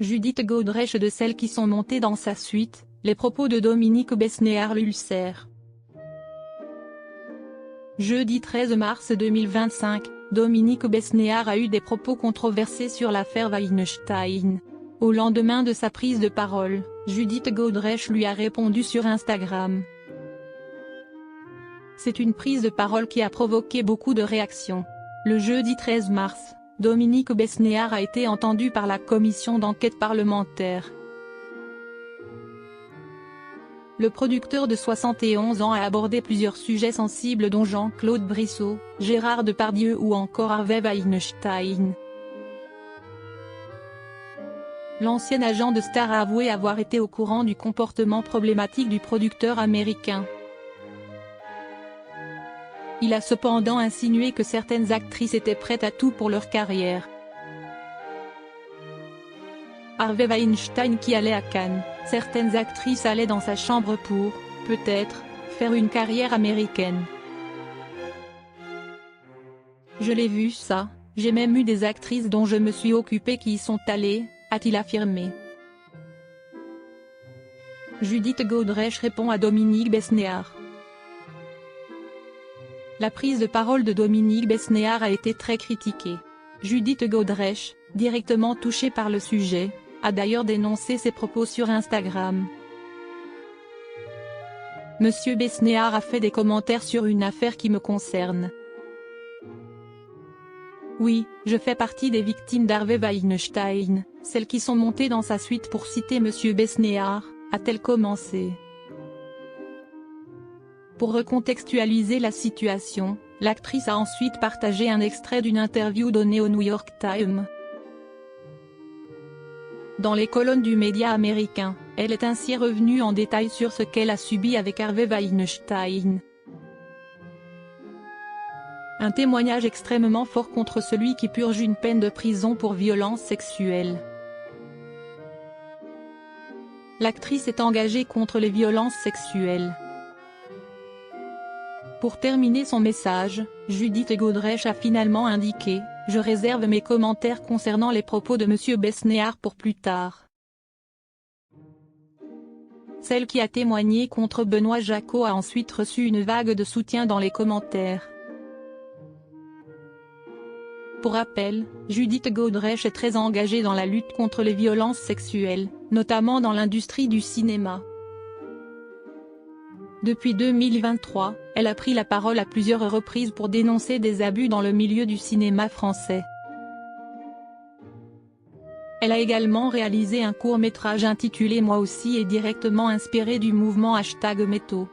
Judith Godrèche de celles qui sont montées dans sa suite, les propos de Dominique Besnéard l'ulcèrent. Jeudi 13 mars 2025, Dominique Besnéard a eu des propos controversés sur l'affaire Weinstein. Au lendemain de sa prise de parole, Judith Godrèche lui a répondu sur Instagram. C'est une prise de parole qui a provoqué beaucoup de réactions. Le jeudi 13 mars, Dominique Besnéard a été entendu par la commission d'enquête parlementaire. Le producteur de 71 ans a abordé plusieurs sujets sensibles dont Jean-Claude Brissot, Gérard Depardieu ou encore Harvey Weinstein. L'ancien agent de Star a avoué avoir été au courant du comportement problématique du producteur américain. Il a cependant insinué que certaines actrices étaient prêtes à tout pour leur carrière. Harvey Weinstein qui allait à Cannes, certaines actrices allaient dans sa chambre pour, peut-être, faire une carrière américaine. Je l'ai vu ça, j'ai même eu des actrices dont je me suis occupée qui y sont allées, a-t-il affirmé. Judith Godrèche répond à Dominique Besnéard. La prise de parole de Dominique Besnéard a été très critiquée. Judith Godrèche, directement touchée par le sujet, a d'ailleurs dénoncé ses propos sur Instagram. Monsieur Besnéard a fait des commentaires sur une affaire qui me concerne. Oui, je fais partie des victimes d'Harvey Weinstein, celles qui sont montées dans sa suite pour citer Monsieur Besnéard, a-t-elle commencé. Pour recontextualiser la situation, l'actrice a ensuite partagé un extrait d'une interview donnée au New York Times. Dans les colonnes du média américain, elle est ainsi revenue en détail sur ce qu'elle a subi avec Harvey Weinstein. Un témoignage extrêmement fort contre celui qui purge une peine de prison pour violence sexuelle. L'actrice est engagée contre les violences sexuelles. Pour terminer son message, Judith Godrèche a finalement indiqué « Je réserve mes commentaires concernant les propos de Monsieur Besnéard pour plus tard ». Celle qui a témoigné contre Benoît Jacot a ensuite reçu une vague de soutien dans les commentaires. Pour rappel, Judith Godrèche est très engagée dans la lutte contre les violences sexuelles, notamment dans l'industrie du cinéma. Depuis 2023, elle a pris la parole à plusieurs reprises pour dénoncer des abus dans le milieu du cinéma français. Elle a également réalisé un court-métrage intitulé Moi aussi et directement inspiré du mouvement #Métaux.